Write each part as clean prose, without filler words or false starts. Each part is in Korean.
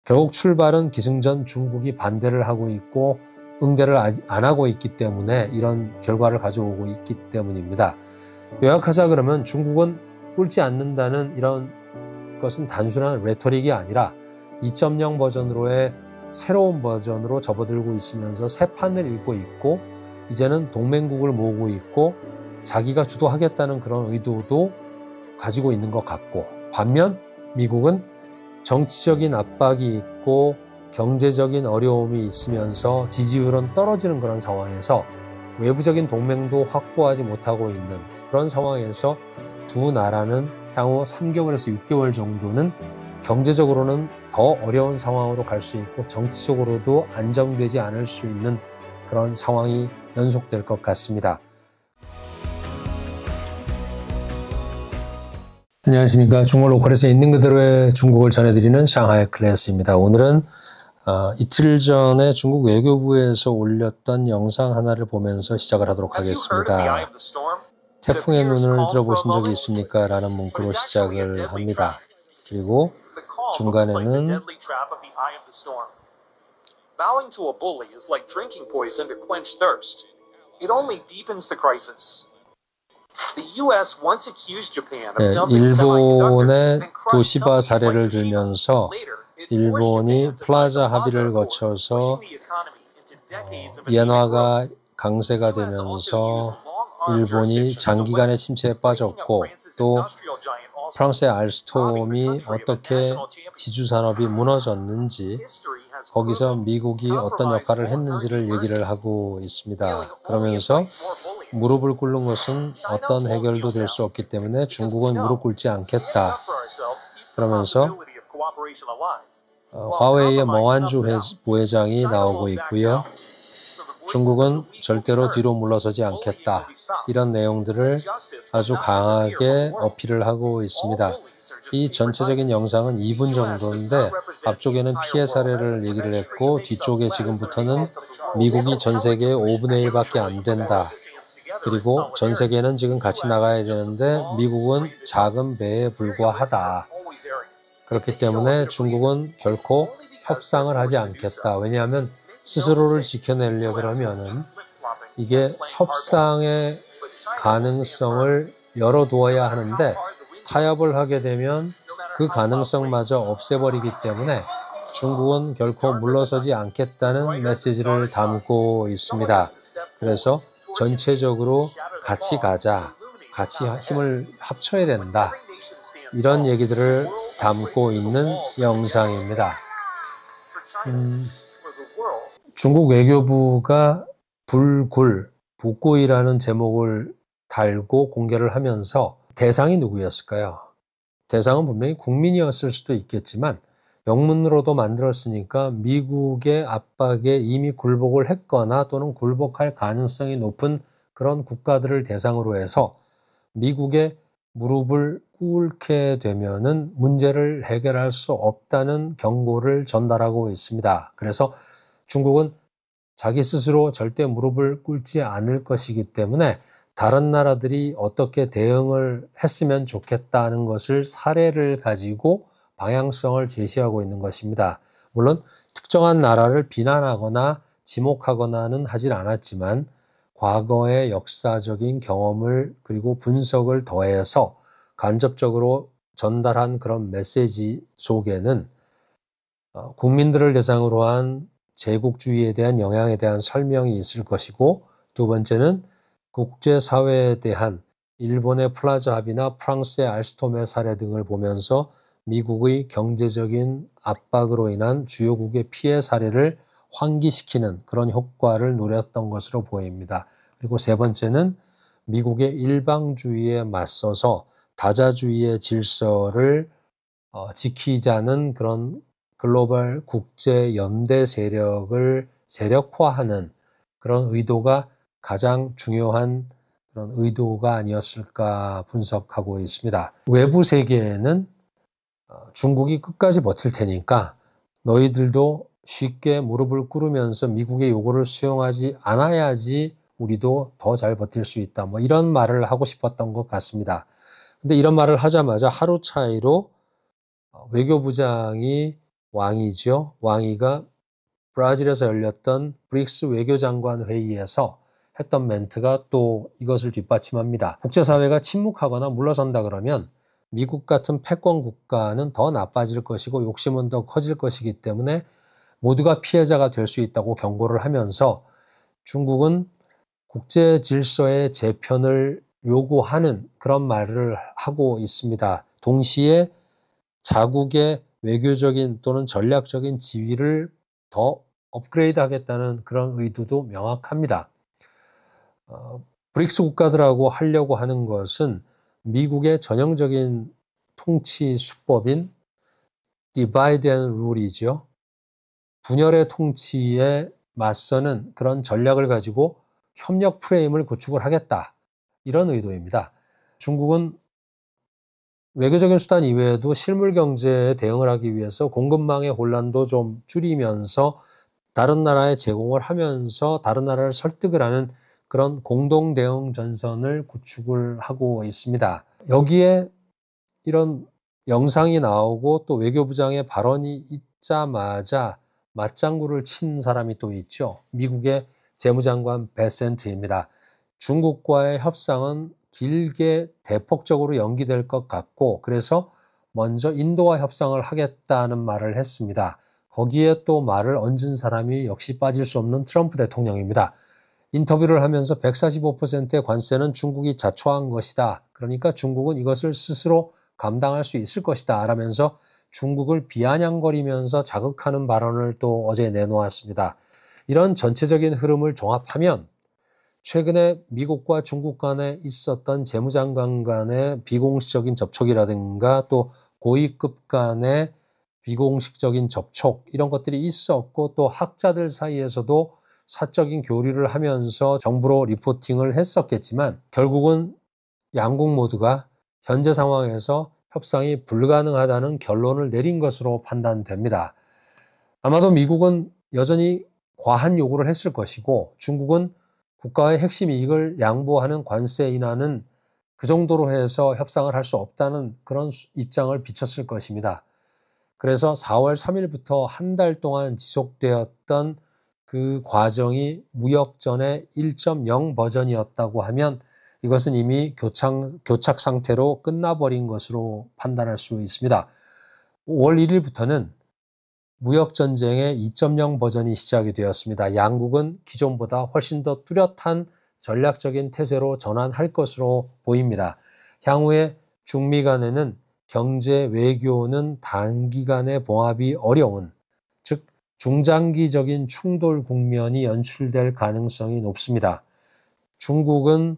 결국 출발은 기승전 중국이 반대를 하고 있고 응대를 안 하고 있기 때문에 이런 결과를 가져오고 있기 때문입니다. 요약하자 그러면 중국은 꿇지 않는다는 이런 것은 단순한 레토릭이 아니라 2.0 버전으로의 새로운 버전으로 접어들고 있으면서 새 판을 읽고 있고 이제는 동맹국을 모으고 있고 자기가 주도하겠다는 그런 의도도 가지고 있는 것 같고, 반면 미국은 정치적인 압박이 있고 경제적인 어려움이 있으면서 지지율은 떨어지는 그런 상황에서 외부적인 동맹도 확보하지 못하고 있는 그런 상황에서 두 나라는 향후 3개월에서 6개월 정도는 경제적으로는 더 어려운 상황으로 갈 수 있고 정치적으로도 안정되지 않을 수 있는 그런 상황이 연속될 것 같습니다. 안녕하십니까. 중국 로컬에서 있는 그대로의 중국을 전해드리는 샹하이 클래스입니다. 오늘은 이틀 전에 중국 외교부에서 올렸던 영상 하나를 보면서 시작을 하도록 하겠습니다. 태풍의 눈을 들어보신 적이 있습니까? 라는 문구로 시작을 합니다. 그리고 중간에는 Bowing to a bully is like drinking poison to quench thirst. It only deepens the crisis. The US once accused Japan of dumping 일본의 도시바 사례를 들면서 일본이 플라자 합의를 거쳐서 엔화가 강세가 되면서 일본이 장기간의 침체에 빠졌고 또 프랑스의 알스톰이 어떻게 지주산업이 무너졌는지 거기서 미국이 어떤 역할을 했는지를 얘기를 하고 있습니다. 그러면서 무릎을 꿇는 것은 어떤 해결도 될 수 없기 때문에 중국은 무릎 꿇지 않겠다. 그러면서 화웨이의 멍한주 부회장이 나오고 있고요. 중국은 절대로 뒤로 물러서지 않겠다. 이런 내용들을 아주 강하게 어필을 하고 있습니다. 이 전체적인 영상은 2분 정도인데 앞쪽에는 피해 사례를 얘기를 했고 뒤쪽에 지금부터는 미국이 전 세계의 5분의 1밖에 안 된다. 그리고 전 세계는 지금 같이 나가야 되는데 미국은 작은 배에 불과하다. 그렇기 때문에 중국은 결코 협상을 하지 않겠다. 왜냐하면 스스로를 지켜내려고 그러면은 이게 협상의 가능성을 열어두어야 하는데 타협을 하게 되면 그 가능성마저 없애버리기 때문에 중국은 결코 물러서지 않겠다는 메시지를 담고 있습니다. 그래서 전체적으로 같이 가자, 같이 힘을 합쳐야 된다. 이런 얘기들을 담고 있는 영상입니다. 중국 외교부가 북구이라는 제목을 달고 공개를 하면서 대상이 누구였을까요? 대상은 분명히 국민이었을 수도 있겠지만 영문으로도 만들었으니까 미국의 압박에 이미 굴복을 했거나 또는 굴복할 가능성이 높은 그런 국가들을 대상으로 해서 미국의 무릎을 꿇게 되면은 문제를 해결할 수 없다는 경고를 전달하고 있습니다. 그래서 중국은 자기 스스로 절대 무릎을 꿇지 않을 것이기 때문에 다른 나라들이 어떻게 대응을 했으면 좋겠다는 것을 사례를 가지고 방향성을 제시하고 있는 것입니다. 물론 특정한 나라를 비난하거나 지목하거나는 하질 않았지만 과거의 역사적인 경험을 그리고 분석을 더해서 간접적으로 전달한 그런 메시지 속에는 국민들을 대상으로 한 제국주의에 대한 영향에 대한 설명이 있을 것이고, 두 번째는 국제사회에 대한 일본의 플라자 합의나 프랑스의 알스톰의 사례 등을 보면서 미국의 경제적인 압박으로 인한 주요국의 피해 사례를 환기시키는 그런 효과를 노렸던 것으로 보입니다. 그리고 세 번째는 미국의 일방주의에 맞서서 다자주의의 질서를 지키자는 그런 글로벌 국제 연대 세력을 세력화하는 그런 의도가 가장 중요한 그런 의도가 아니었을까 분석하고 있습니다. 외부 세계에는 중국이 끝까지 버틸 테니까 너희들도 쉽게 무릎을 꿇으면서 미국의 요구를 수용하지 않아야지 우리도 더 잘 버틸 수 있다. 뭐 이런 말을 하고 싶었던 것 같습니다. 근데 이런 말을 하자마자 하루 차이로 외교부장이 왕이죠. 왕이가 브라질에서 열렸던 브릭스 외교장관 회의에서 했던 멘트가 또 이것을 뒷받침합니다. 국제사회가 침묵하거나 물러선다 그러면 미국 같은 패권 국가는 더 나빠질 것이고 욕심은 더 커질 것이기 때문에 모두가 피해자가 될 수 있다고 경고를 하면서 중국은 국제 질서의 재편을 요구하는 그런 말을 하고 있습니다. 동시에 자국의 외교적인 또는 전략적인 지위를 더 업그레이드 하겠다는 그런 의도도 명확합니다. 브릭스 국가들하고 하려고 하는 것은 미국의 전형적인 통치 수법인 divide and rule이죠. 분열의 통치에 맞서는 그런 전략을 가지고 협력 프레임을 구축을 하겠다. 이런 의도입니다. 중국은 외교적인 수단 이외에도 실물 경제에 대응을 하기 위해서 공급망의 혼란도 좀 줄이면서 다른 나라에 제공을 하면서 다른 나라를 설득을 하는 그런 공동 대응 전선을 구축을 하고 있습니다. 여기에 이런 영상이 나오고 또 외교부장의 발언이 있자마자 맞장구를 친 사람이 또 있죠. 미국의 재무장관 베센트입니다. 중국과의 협상은 길게 대폭적으로 연기될 것 같고 그래서 먼저 인도와 협상을 하겠다는 말을 했습니다. 거기에 또 말을 얹은 사람이 역시 빠질 수 없는 트럼프 대통령입니다. 인터뷰를 하면서 145%의 관세는 중국이 자초한 것이다. 그러니까 중국은 이것을 스스로 감당할 수 있을 것이다. 라면서 중국을 비아냥거리면서 자극하는 발언을 또 어제 내놓았습니다. 이런 전체적인 흐름을 종합하면 최근에 미국과 중국 간에 있었던 재무장관 간의 비공식적인 접촉이라든가 또 고위급 간의 비공식적인 접촉 이런 것들이 있었고 또 학자들 사이에서도 사적인 교류를 하면서 정부로 리포팅을 했었겠지만 결국은 양국 모두가 현재 상황에서 협상이 불가능하다는 결론을 내린 것으로 판단됩니다. 아마도 미국은 여전히 과한 요구를 했을 것이고 중국은 국가의 핵심 이익을 양보하는 관세 인하는 그 정도로 해서 협상을 할 수 없다는 그런 입장을 비쳤을 것입니다. 그래서 4월 3일부터 한 달 동안 지속되었던 그 과정이 무역전의 1.0 버전이었다고 하면 이것은 이미 교착 상태로 끝나버린 것으로 판단할 수 있습니다. 5월 1일부터는 무역전쟁의 2.0 버전이 시작이 되었습니다. 양국은 기존보다 훨씬 더 뚜렷한 전략적인 태세로 전환할 것으로 보입니다. 향후에 중미 간에는 경제, 외교는 단기간에 봉합이 어려운, 즉 중장기적인 충돌 국면이 연출될 가능성이 높습니다. 중국은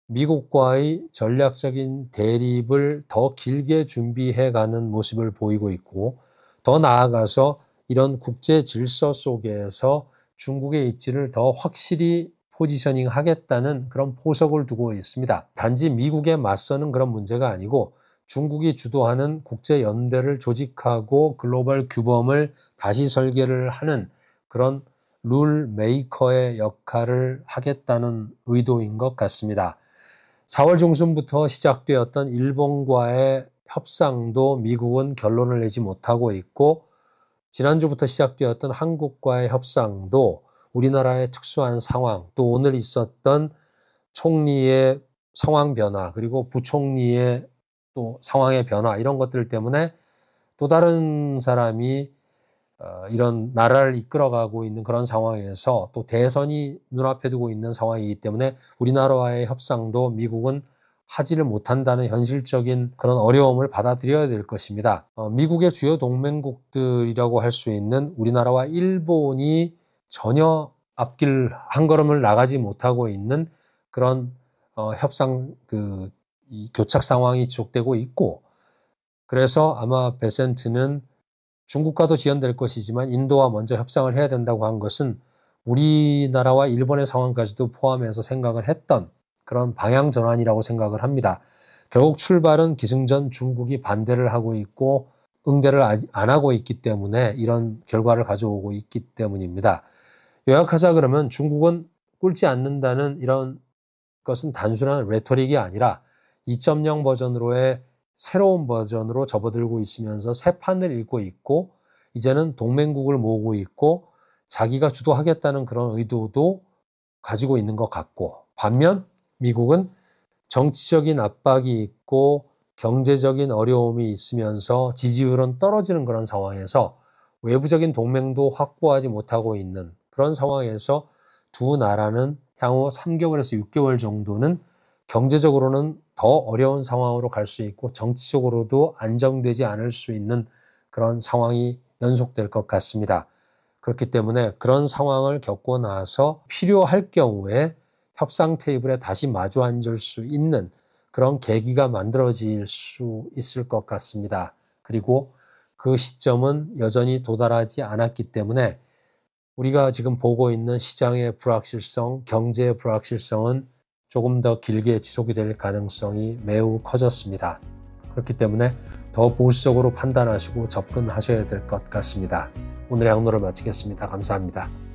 미국과의 전략적인 대립을 더 길게 준비해가는 모습을 보이고 있고 더 나아가서 이런 국제 질서 속에서 중국의 입지를 더 확실히 포지셔닝 하겠다는 그런 포석을 두고 있습니다. 단지 미국에 맞서는 그런 문제가 아니고 중국이 주도하는 국제 연대를 조직하고 글로벌 규범을 다시 설계를 하는 그런 룰 메이커의 역할을 하겠다는 의도인 것 같습니다. 4월 중순부터 시작되었던 일본과의 협상도 미국은 결론을 내지 못하고 있고 지난주부터 시작되었던 한국과의 협상도 우리나라의 특수한 상황 또 오늘 있었던 총리의 상황 변화 그리고 부총리의 또 상황의 변화 이런 것들 때문에 또 다른 사람이 이런 나라를 이끌어가고 있는 그런 상황에서 또 대선이 눈앞에 두고 있는 상황이기 때문에 우리나라와의 협상도 미국은 하지를 못한다는 현실적인 그런 어려움을 받아들여야 될 것입니다. 미국의 주요 동맹국들이라고 할 수 있는 우리나라와 일본이 전혀 앞길 한 걸음을 나가지 못하고 있는 그런 협상 이 교착 상황이 지속되고 있고 그래서 아마 베센트는 중국과도 지연될 것이지만 인도와 먼저 협상을 해야 된다고 한 것은 우리나라와 일본의 상황까지도 포함해서 생각을 했던 그런 방향 전환이라고 생각을 합니다. 결국 출발은 기승전 중국이 반대를 하고 있고 응대를 안 하고 있기 때문에 이런 결과를 가져오고 있기 때문입니다. 요약하자 그러면 중국은 꿇지 않는다는 이런 것은 단순한 레토릭이 아니라 2.0 버전으로의 새로운 버전으로 접어들고 있으면서 새 판을 읽고 있고 이제는 동맹국을 모으고 있고 자기가 주도하겠다는 그런 의도도 가지고 있는 것 같고, 반면 미국은 정치적인 압박이 있고 경제적인 어려움이 있으면서 지지율은 떨어지는 그런 상황에서 외부적인 동맹도 확보하지 못하고 있는 그런 상황에서 두 나라는 향후 3개월에서 6개월 정도는 경제적으로는 더 어려운 상황으로 갈 수 있고 정치적으로도 안정되지 않을 수 있는 그런 상황이 연속될 것 같습니다. 그렇기 때문에 그런 상황을 겪고 나서 필요할 경우에 협상 테이블에 다시 마주 앉을 수 있는 그런 계기가 만들어질 수 있을 것 같습니다. 그리고 그 시점은 여전히 도달하지 않았기 때문에 우리가 지금 보고 있는 시장의 불확실성, 경제의 불확실성은 조금 더 길게 지속이 될 가능성이 매우 커졌습니다. 그렇기 때문에 더 보수적으로 판단하시고 접근하셔야 될 것 같습니다. 오늘의 항로를 마치겠습니다. 감사합니다.